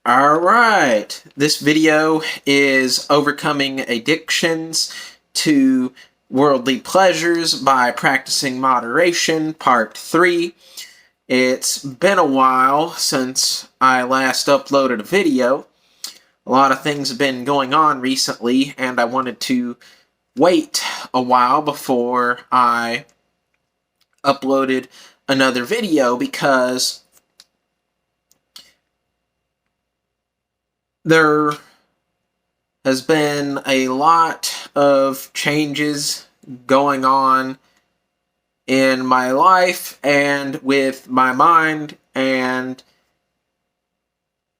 Alright, this video is Overcoming Addictions to Worldly Pleasures by Practicing Moderation, Part 3. It's been a while since I last uploaded a video. A lot of things have been going on recently, and I wanted to wait a while before I uploaded another video because there has been a lot of changes going on in my life and with my mind, and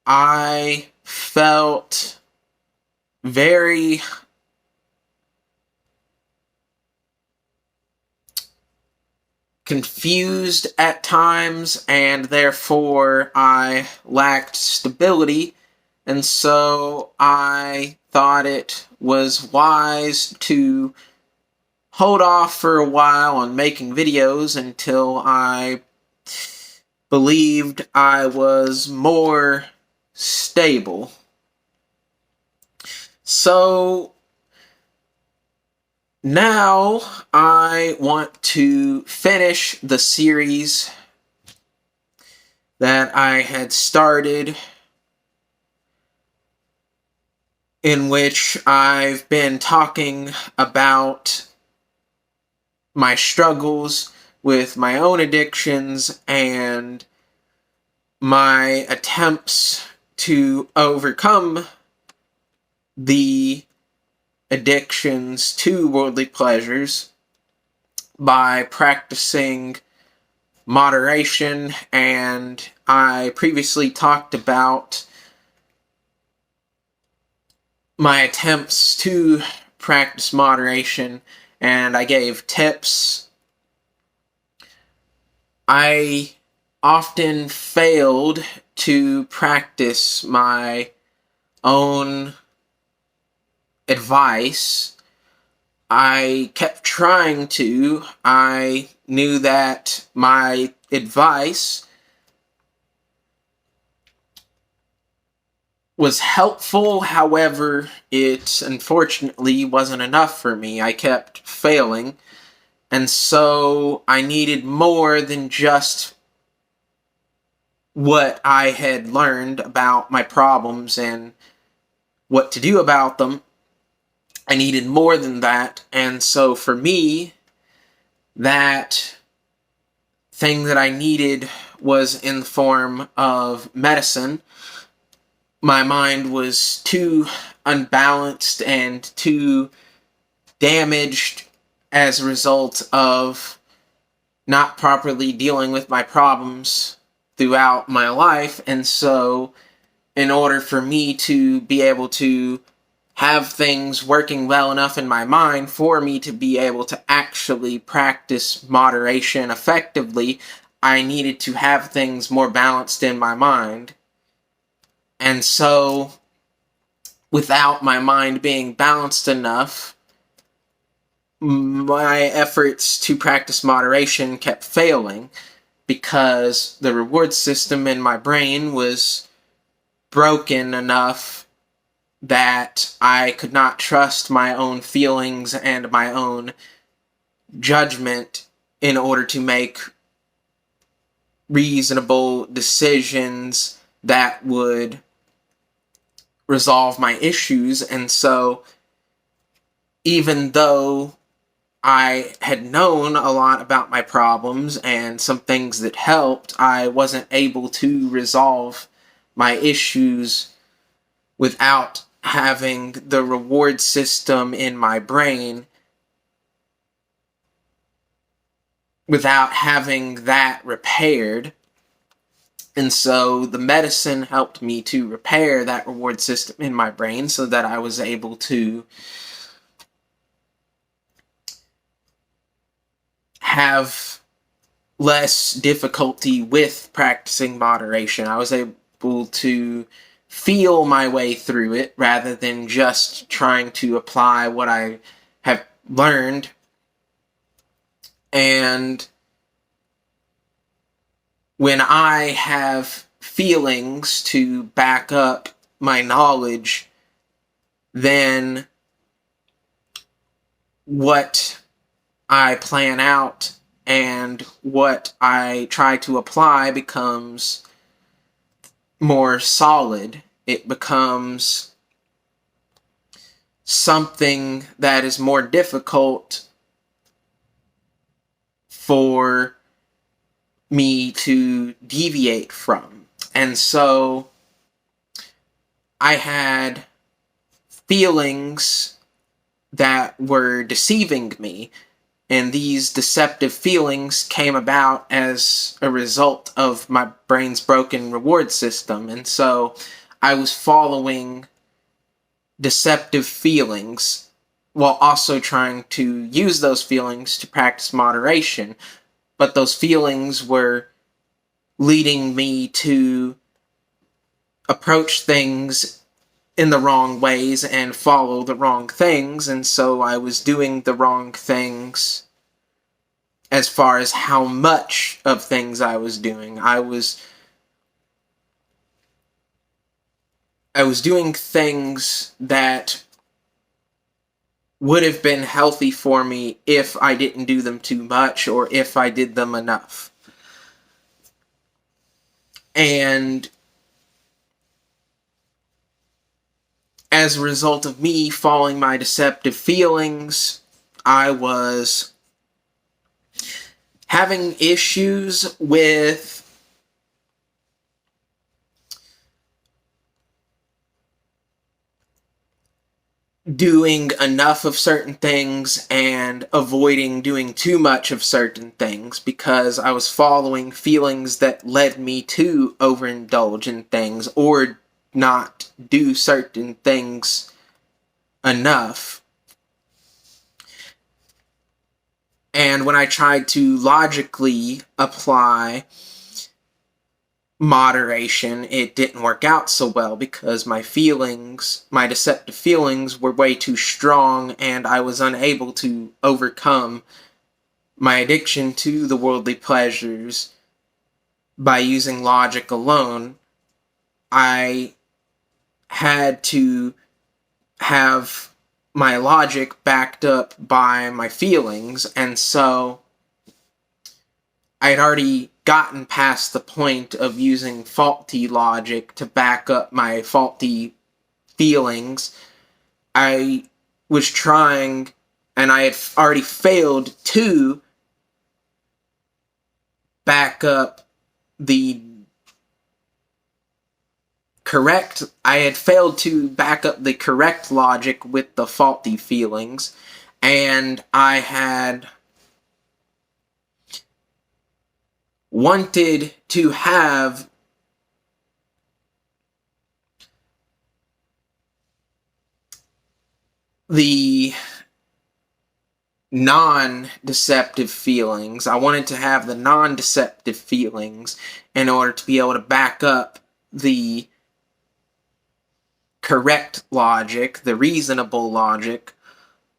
I felt very confused at times, and therefore I lacked stability. And so I thought it was wise to hold off for a while on making videos until I believed I was more stable. So now I want to finish the series that I had started, in which I've been talking about my struggles with my own addictions and my attempts to overcome the addictions to worldly pleasures by practicing moderation. And I previously talked about my attempts to practice moderation, and I gave tips. I often failed to practice my own advice. I kept trying to. I knew that my advice was helpful, however, it unfortunately wasn't enough for me. I kept failing, and so I needed more than just what I had learned about my problems and what to do about them. I needed more than that, and so for me, that thing that I needed was in the form of medicine. My mind was too unbalanced and too damaged as a result of not properly dealing with my problems throughout my life. And so, in order for me to be able to have things working well enough in my mind for me to be able to actually practice moderation effectively, I needed to have things more balanced in my mind. And so, without my mind being balanced enough, my efforts to practice moderation kept failing because the reward system in my brain was broken enough that I could not trust my own feelings and my own judgment in order to make reasonable decisions that would resolve my issues. And so, even though I had known a lot about my problems and some things that helped, I wasn't able to resolve my issues without having the reward system in my brain, without having that repaired. And so the medicine helped me to repair that reward system in my brain so that I was able to have less difficulty with practicing moderation. I was able to feel my way through it rather than just trying to apply what I have learned. And when I have feelings to back up my knowledge, then what I plan out and what I try to apply becomes more solid. It becomes something that is more difficult for me to deviate from. And so I had feelings that were deceiving me, and these deceptive feelings came about as a result of my brain's broken reward system. And so I was following deceptive feelings while also trying to use those feelings to practice moderation. But those feelings were leading me to approach things in the wrong ways and follow the wrong things, and so I was doing the wrong things as far as how much of things I was doing. I was doing things that would have been healthy for me if I didn't do them too much or if I did them enough. And as a result of me following my deceptive feelings, I was having issues with doing enough of certain things and avoiding doing too much of certain things because I was following feelings that led me to overindulge in things or not do certain things enough. And when I tried to logically apply moderation, it didn't work out so well because my deceptive feelings were way too strong, and I was unable to overcome my addiction to the worldly pleasures by using logic alone. I had to have my logic backed up by my feelings, and so I had already gotten past the point of using faulty logic to back up my faulty feelings. I was trying, and I had already failed to back up the correct logic with the faulty feelings, and I had wanted to have the non-deceptive feelings. I wanted to have the non-deceptive feelings in order to be able to back up the correct logic, the reasonable logic,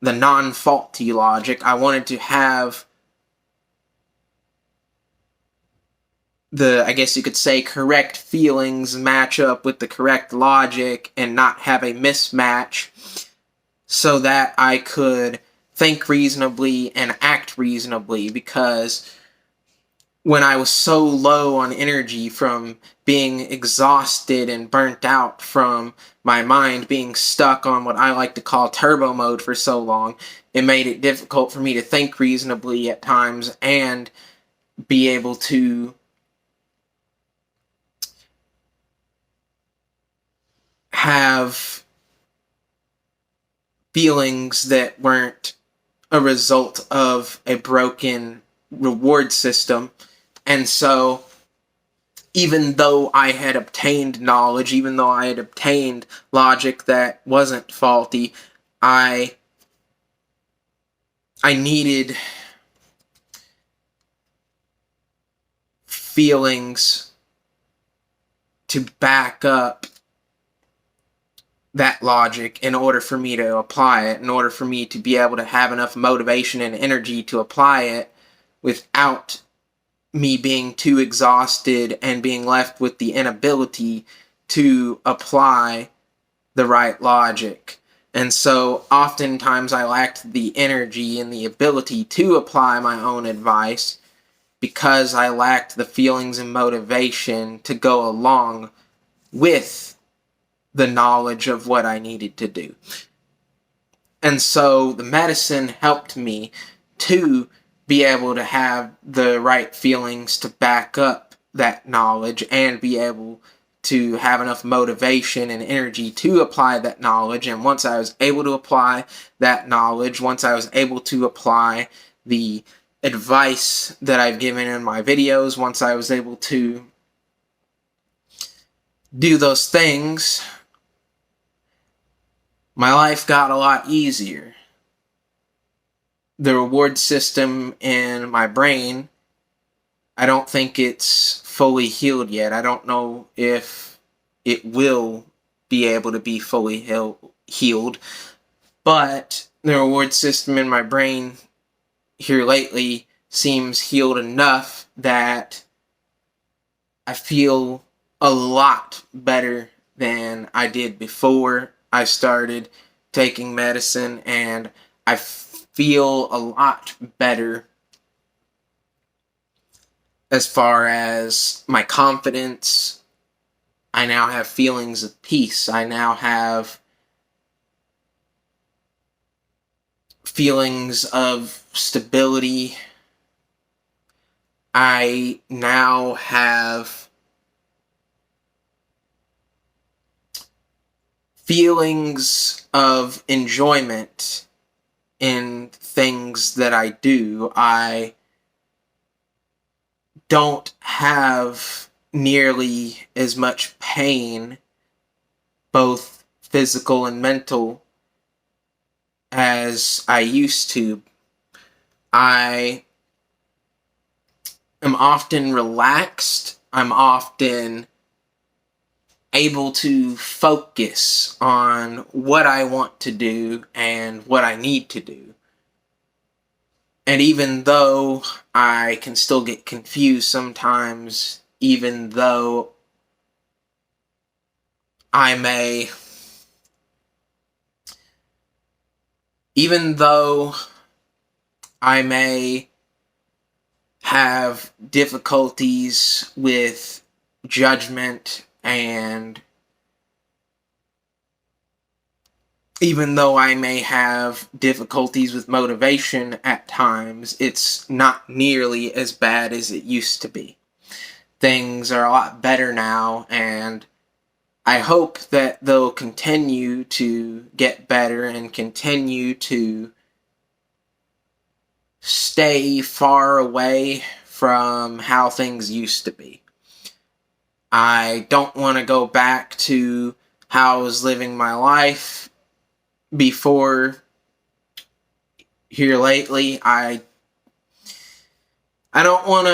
the non-faulty logic. I wanted to have the, I guess you could say, correct feelings match up with the correct logic and not have a mismatch so that I could think reasonably and act reasonably, because when I was so low on energy from being exhausted and burnt out from my mind being stuck on what I like to call turbo mode for so long, it made it difficult for me to think reasonably at times and be able to have feelings that weren't a result of a broken reward system. And so, even though I had obtained knowledge, even though I had obtained logic that wasn't faulty, I needed feelings to back up that logic in order for me to apply it, in order for me to be able to have enough motivation and energy to apply it without me being too exhausted and being left with the inability to apply the right logic. And so oftentimes I lacked the energy and the ability to apply my own advice because I lacked the feelings and motivation to go along with the knowledge of what I needed to do. And so the medicine helped me to be able to have the right feelings to back up that knowledge and be able to have enough motivation and energy to apply that knowledge. And once I was able to apply that knowledge, once I was able to apply the advice that I've given in my videos, once I was able to do those things, my life got a lot easier. The reward system in my brain, I don't think it's fully healed yet. I don't know if it will be able to be fully healed, but the reward system in my brain here lately seems healed enough that I feel a lot better than I did before I started taking medicine, and I feel a lot better as far as my confidence. I now have feelings of peace. I now have feelings of stability. I now have feelings of enjoyment in things that I do. I don't have nearly as much pain, both physical and mental, as I used to. I am often relaxed. I'm often able to focus on what I want to do and what I need to do. And even though I can still get confused sometimes, even though I may have difficulties with judgment, and even though I may have difficulties with motivation at times, it's not nearly as bad as it used to be. Things are a lot better now, and I hope that they'll continue to get better and continue to stay far away from how things used to be. I don't want to go back to how I was living my life before here lately. I don't want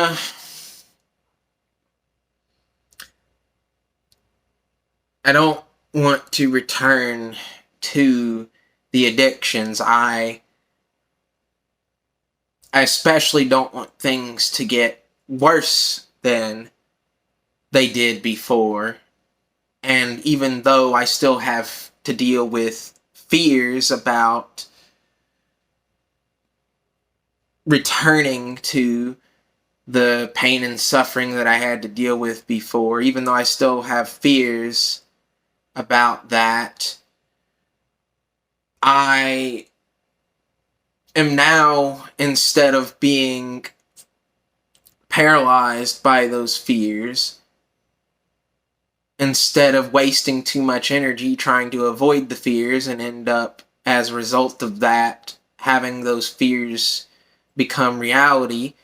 to return to the addictions. I especially don't want things to get worse than they did before. And even though I still have to deal with fears about returning to the pain and suffering that I had to deal with before, even though I still have fears about that, I am now, instead of being paralyzed by those fears, instead of wasting too much energy trying to avoid the fears and end up, as a result of that, having those fears become reality,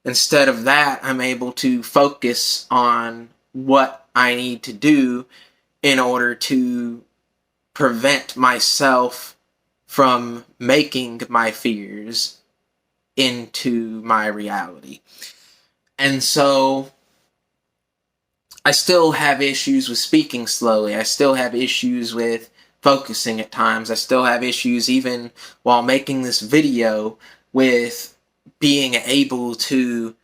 instead of that, I'm able to focus on what I need to do in order to prevent myself from making my fears into my reality. And so I still have issues with speaking slowly. I still have issues with focusing at times. I still have issues, even while making this video, with being able to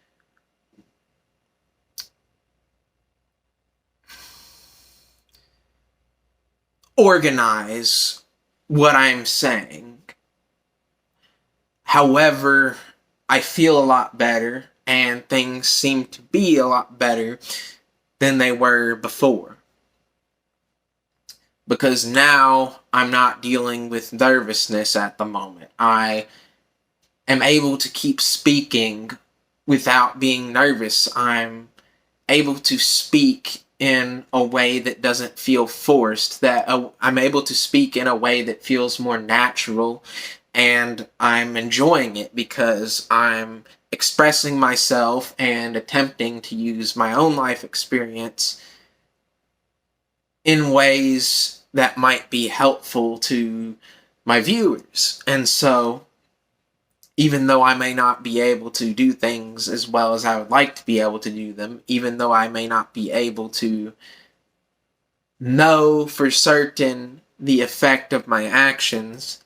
organize what I'm saying. However, I feel a lot better, and things seem to be a lot better than they were before. Because now I'm not dealing with nervousness at the moment. I am able to keep speaking without being nervous. I'm able to speak in a way that doesn't feel forced, that I'm able to speak in a way that feels more natural, and I'm enjoying it because I'm expressing myself and attempting to use my own life experience in ways that might be helpful to my viewers. And so, even though I may not be able to do things as well as I would like to be able to do them, even though I may not be able to know for certain the effect of my actions,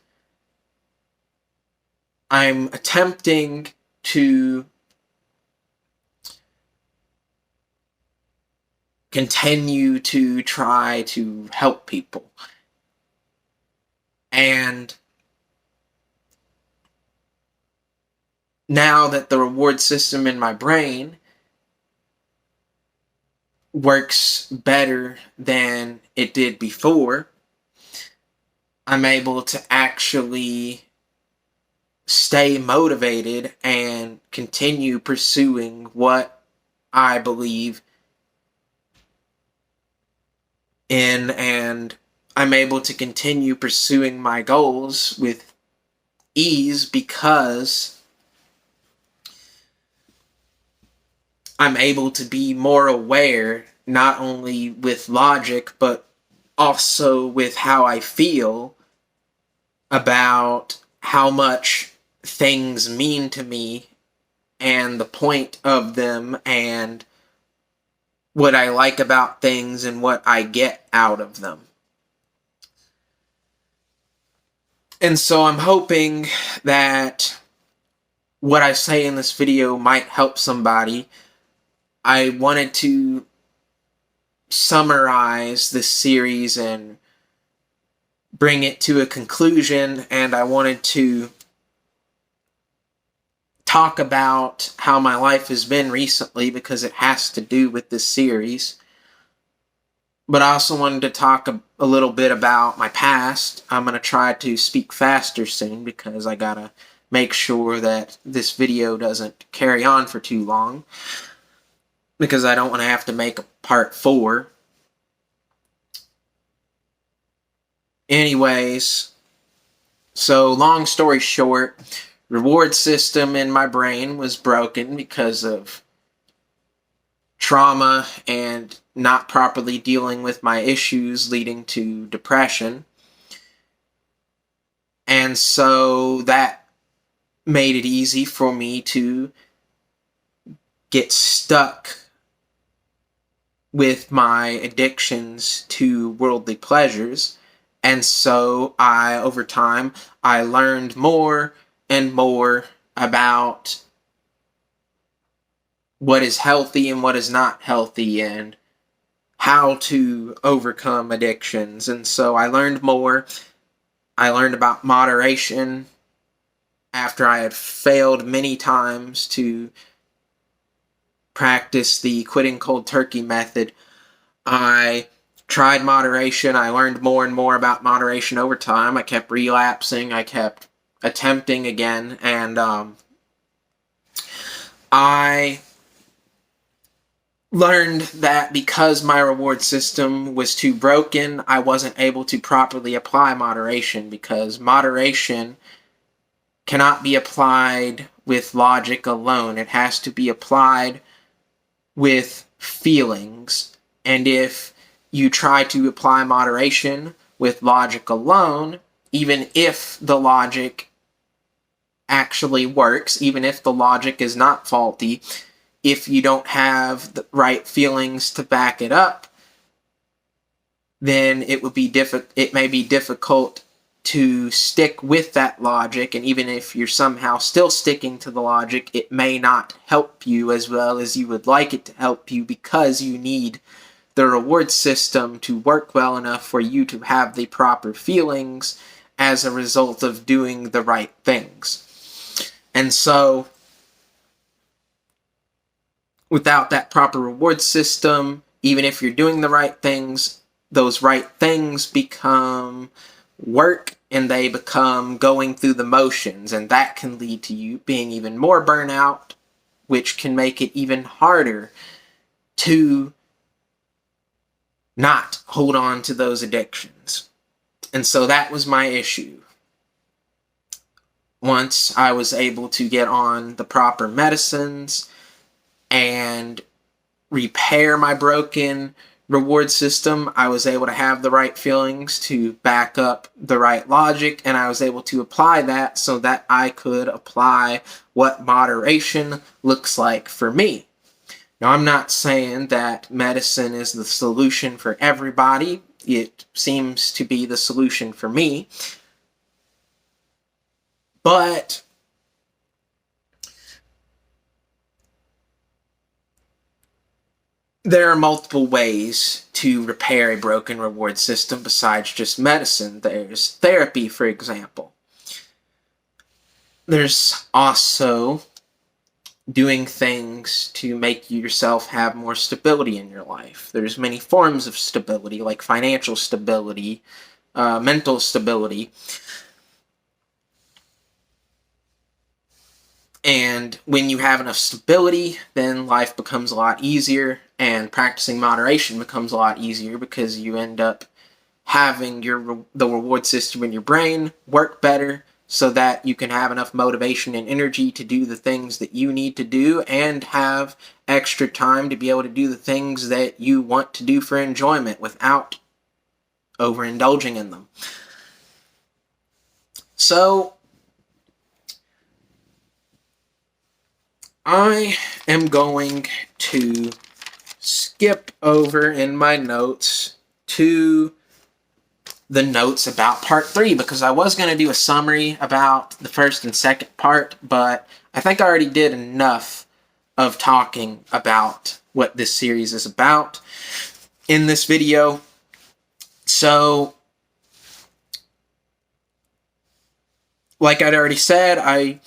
I'm attempting to continue to try to help people. And now that the reward system in my brain works better than it did before, I'm able to actually stay motivated and continue pursuing what I believe in, and I'm able to continue pursuing my goals with ease because I'm able to be more aware, not only with logic, but also with how I feel about how much things mean to me and the point of them and what I like about things and what I get out of them. And so I'm hoping that what I say in this video might help somebody. I wanted to summarize this series and bring it to a conclusion, and I wanted to talk about how my life has been recently because it has to do with this series. But I also wanted to talk a little bit about my past. I'm going to try to speak faster soon because I gotta make sure that this video doesn't carry on for too long, because I don't want to have to make a part 4. Anyways, so long story short, reward system in my brain was broken because of trauma and not properly dealing with my issues, leading to depression. And so that made it easy for me to get stuck with my addictions to worldly pleasures. And so over time, I learned more and more about what is healthy and what is not healthy and how to overcome addictions. And so I learned more. I learned about moderation after I had failed many times to practice the quitting cold turkey method. I tried moderation. I learned more and more about moderation over time. I kept relapsing. I kept attempting again. And I learned that because my reward system was too broken, I wasn't able to properly apply moderation, because moderation cannot be applied with logic alone. It has to be applied with feelings. And if you try to apply moderation with logic alone, even if the logic actually works, even if the logic is not faulty, if you don't have the right feelings to back it up, then it may be difficult to stick with that logic. And even if you're somehow still sticking to the logic, it may not help you as well as you would like it to help you, because you need the reward system to work well enough for you to have the proper feelings as a result of doing the right things. And so, without that proper reward system, even if you're doing the right things, those right things become work and they become going through the motions, and that can lead to you being even more burnout, which can make it even harder to not hold on to those addictions. And so that was my issue. Once I was able to get on the proper medicines and repair my broken reward system, I was able to have the right feelings to back up the right logic, and I was able to apply that so that I could apply what moderation looks like for me. Now, I'm not saying that medicine is the solution for everybody. It seems to be the solution for me. But there are multiple ways to repair a broken reward system besides just medicine. There's therapy, for example. There's also doing things to make yourself have more stability in your life. There's many forms of stability, like financial stability, mental stability. And when you have enough stability, then life becomes a lot easier, and practicing moderation becomes a lot easier because you end up having the reward system in your brain work better so that you can have enough motivation and energy to do the things that you need to do and have extra time to be able to do the things that you want to do for enjoyment without overindulging in them. So, I am going to skip over in my notes to the notes about part 3, because I was going to do a summary about the first and second part, but I think I already did enough of talking about what this series is about in this video. So, like I'd already said, I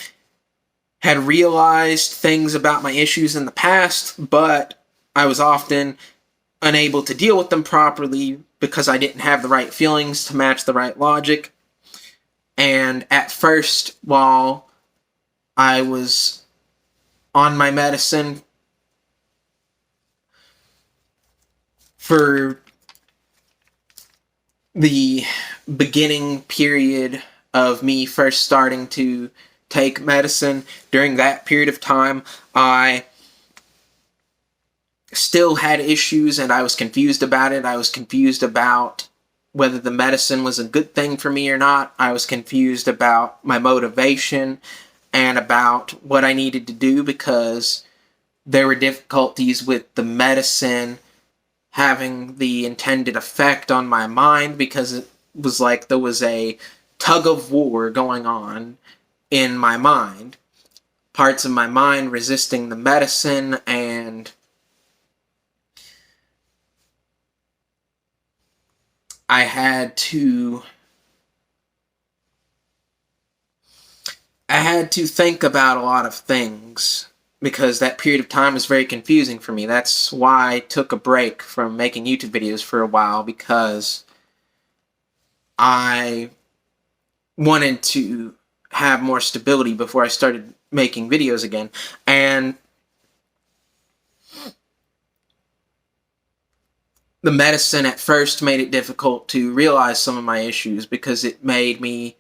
had realized things about my issues in the past, but I was often unable to deal with them properly because I didn't have the right feelings to match the right logic. And at first, while I was on my medicine for the beginning period of me first starting to take medicine, during that period of time, I still had issues and I was confused about it. I was confused about whether the medicine was a good thing for me or not. I was confused about my motivation and about what I needed to do because there were difficulties with the medicine having the intended effect on my mind, because it was like there was a tug of war going on in my mind. Parts of my mind resisting the medicine, and I had to think about a lot of things because that period of time was very confusing for me. That's why I took a break from making YouTube videos for a while, because I wanted to have more stability before I started making videos again. And the medicine at first made it difficult to realize some of my issues because it made me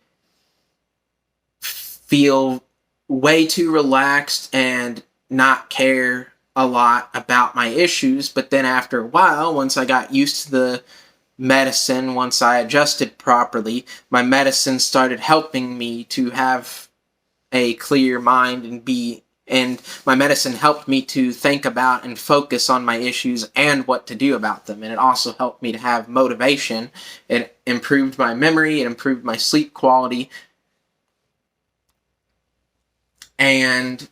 feel way too relaxed and not care a lot about my issues. But then after a while, once I got used to the medicine, once I adjusted properly, my medicine started helping me to have a clear mind and my medicine helped me to think about and focus on my issues and what to do about them. And it also helped me to have motivation. It improved my memory, it improved my sleep quality, and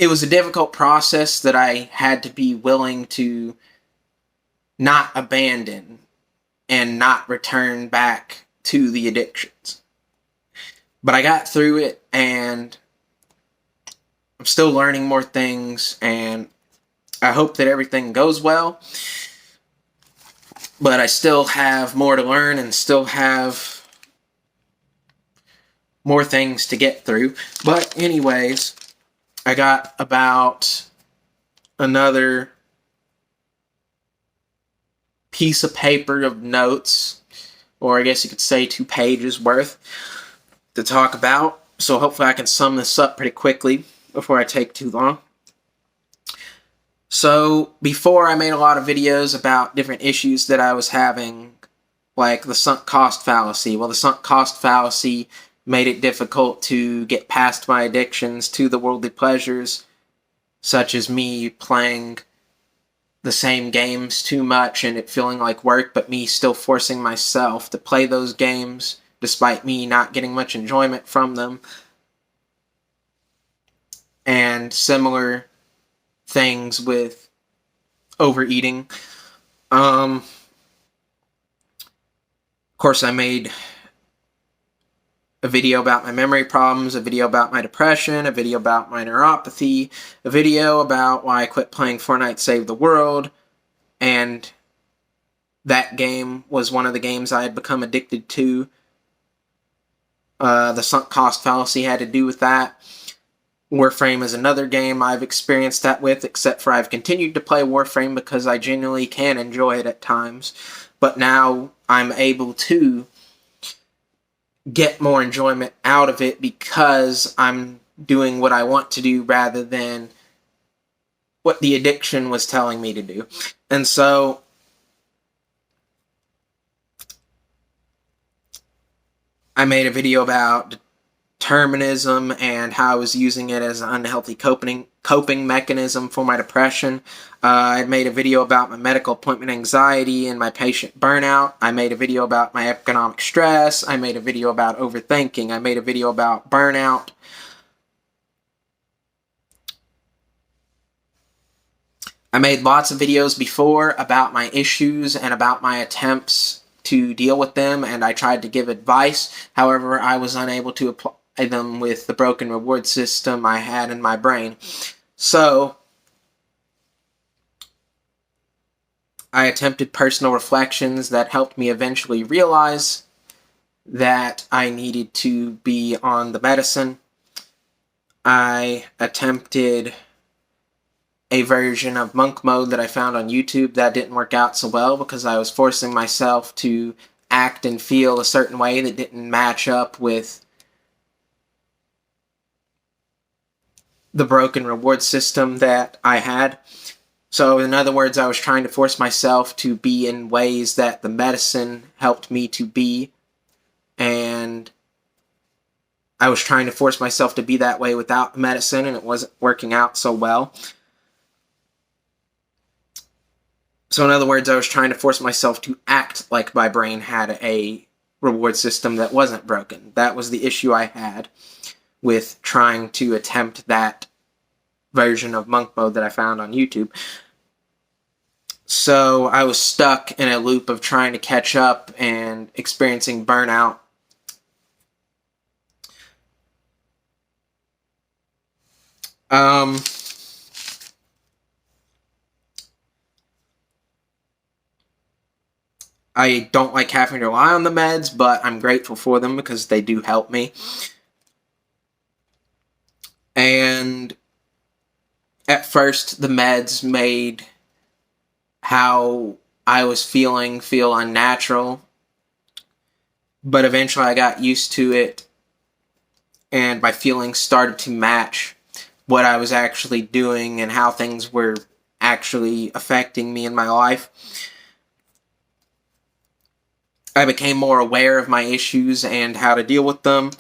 it was a difficult process that I had to be willing to not abandon and not return back to the addictions. But I got through it, and I'm still learning more things, and I hope that everything goes well. But I still have more to learn and still have more things to get through. But anyways, I got about another piece of paper of notes, or I guess you could say 2 pages worth, to talk about. So hopefully I can sum this up pretty quickly before I take too long. So before, I made a lot of videos about different issues that I was having, like the sunk cost fallacy. Well, the sunk cost fallacy made it difficult to get past my addictions to the worldly pleasures, such as me playing the same games too much and it feeling like work, but me still forcing myself to play those games despite me not getting much enjoyment from them. And similar things with overeating. Of course, I made a video about my memory problems, a video about my depression, a video about my neuropathy, a video about why I quit playing Fortnite Save the World, and that game was one of the games I had become addicted to. The sunk cost fallacy had to do with that. Warframe is another game I've experienced that with, except for I've continued to play Warframe because I genuinely can enjoy it at times. But now I'm able to get more enjoyment out of it because I'm doing what I want to do rather than what the addiction was telling me to do. And so I made a video about determinism and how I was using it as an unhealthy coping mechanism for my depression. I made a video about my medical appointment anxiety and my patient burnout. I made a video about my economic stress. I made a video about overthinking. I made a video about burnout. I made lots of videos before about my issues and about my attempts to deal with them, and I tried to give advice. However, I was unable to apply them with the broken reward system I had in my brain. So I attempted personal reflections that helped me eventually realize that I needed to be on the medicine. I attempted a version of monk mode that I found on YouTube that didn't work out so well because I was forcing myself to act and feel a certain way that didn't match up with the broken reward system that I had. So in other words, I was trying to force myself to be in ways that the medicine helped me to be, and I was trying to force myself to be that way without medicine, and it wasn't working out so well. So in other words, I was trying to force myself to act like my brain had a reward system that wasn't broken. That was the issue I had with trying to attempt that version of monk mode that I found on YouTube. So I was stuck in a loop of trying to catch up and experiencing burnout. I don't like having to rely on the meds, but I'm grateful for them because they do help me. And at first, the meds made how I was feeling feel unnatural, but eventually I got used to it, and my feelings started to match what I was actually doing and how things were actually affecting me in my life. I became more aware of my issues and how to deal with them.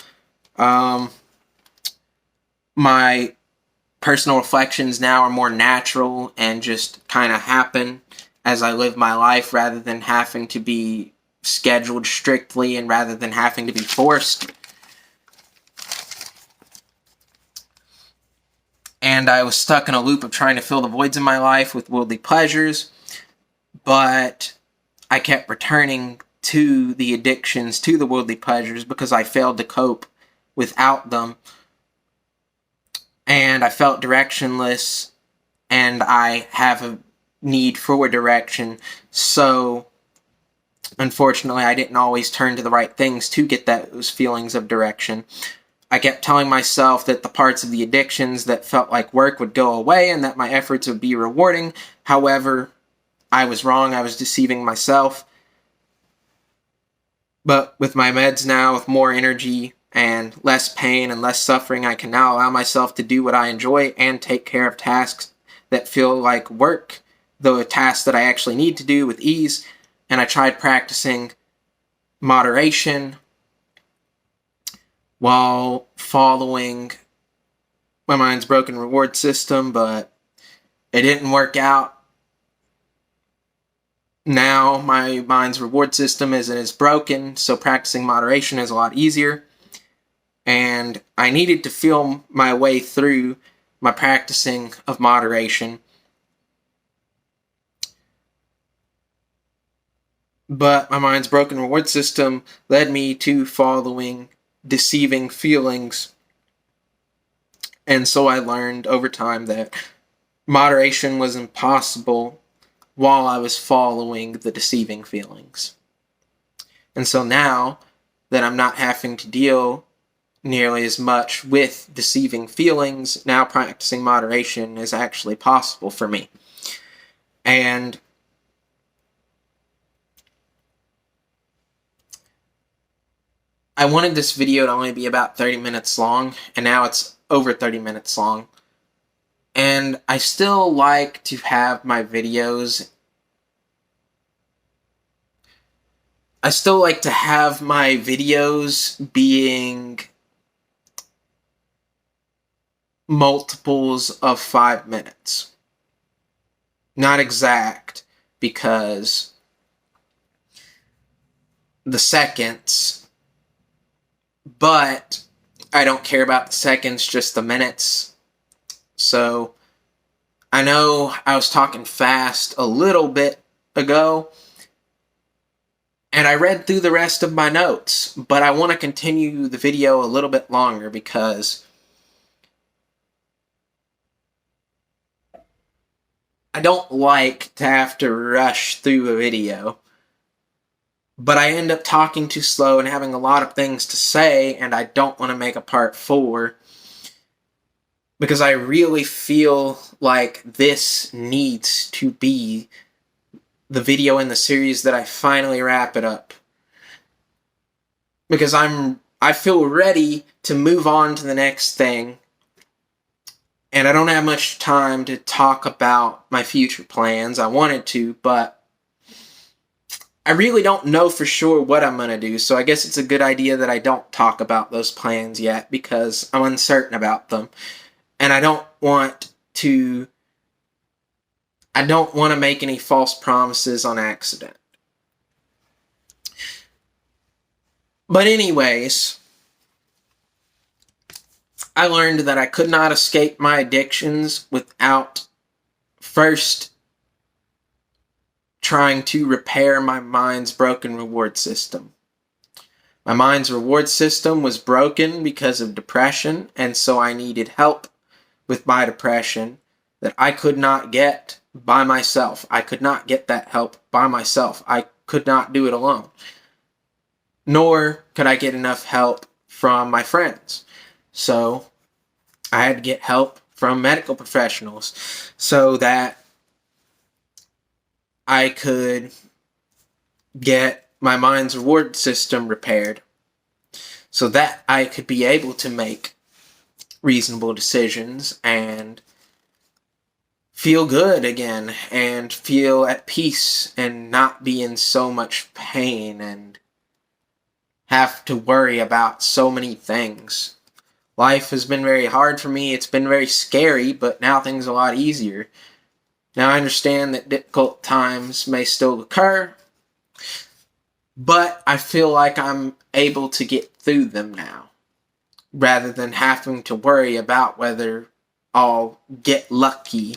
My personal reflections now are more natural and just kind of happen as I live my life rather than having to be scheduled strictly and rather than having to be forced. and I was stuck in a loop of trying to fill the voids in my life with worldly pleasures, but I kept returning to the addictions, to the worldly pleasures, because I failed to cope without them, and I felt directionless, and I have a need for direction, so unfortunately I didn't always turn to the right things to get those feelings of direction. I kept telling myself that the parts of the addictions that felt like work would go away and that my efforts would be rewarding. However, I was wrong. I was deceiving myself. But with my meds now, with more energy and less pain and less suffering, I can now allow myself to do what I enjoy and take care of tasks that feel like work, the tasks that I actually need to do, with ease. And I tried practicing moderation while following my mind's broken reward system, but it didn't work out. Now my mind's reward system is broken, so practicing moderation is a lot easier. And I needed to feel my way through my practicing of moderation. But my mind's broken reward system led me to following deceiving feelings. And so I learned over time that moderation was impossible while I was following the deceiving feelings. And so now that I'm not having to deal nearly as much with deceiving feelings, now practicing moderation is actually possible for me. And I wanted this video to only be about 30 minutes long, and now it's over 30 minutes long. And I still like to have my videos. I still like to have my videos being multiples of 5 minutes. Not exact, because the seconds, but I don't care about the seconds, just the minutes. So I know I was talking fast a little bit ago, and I read through the rest of my notes, but I want to continue the video a little bit longer because I don't like to have to rush through a video. But I end up talking too slow and having a lot of things to say, and I don't want to make a part 4 because I really feel like this needs to be the video in the series that I finally wrap it up. Because I feel ready to move on to the next thing, and I don't have much time to talk about my future plans. I wanted to, but I really don't know for sure what I'm going to do, so I guess it's a good idea that I don't talk about those plans yet because I'm uncertain about them. And I don't want to make any false promises on accident. But anyways, I learned that I could not escape my addictions without first trying to repair my mind's broken reward system. My mind's reward system was broken because of depression, and so I needed help with my depression that I could not get by myself. I could not get that help by myself. I could not do it alone. Nor could I get enough help from my friends. So I had to get help from medical professionals so that I could get my mind's reward system repaired so that I could be able to make reasonable decisions and feel good again and feel at peace and not be in so much pain and have to worry about so many things. Life has been very hard for me. It's been very scary, but now things are a lot easier. Now I understand that difficult times may still occur, but I feel like I'm able to get through them now, rather than having to worry about whether I'll get lucky.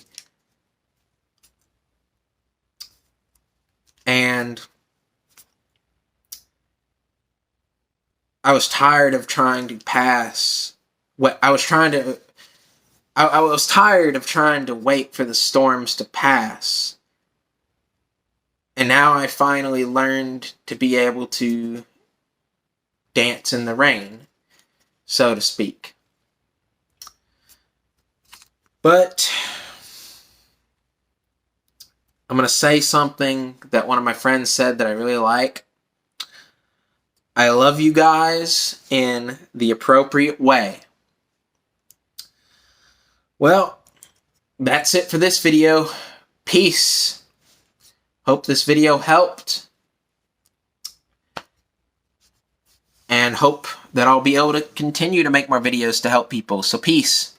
And I was tired of trying to pass. I was tired of trying to wait for the storms to pass. And now I finally learned to be able to dance in the rain, so to speak. But I'm going to say something that one of my friends said that I really like. I love you guys in the appropriate way. Well, that's it for this video. Peace. Hope this video helped. And hope that I'll be able to continue to make more videos to help people. So peace.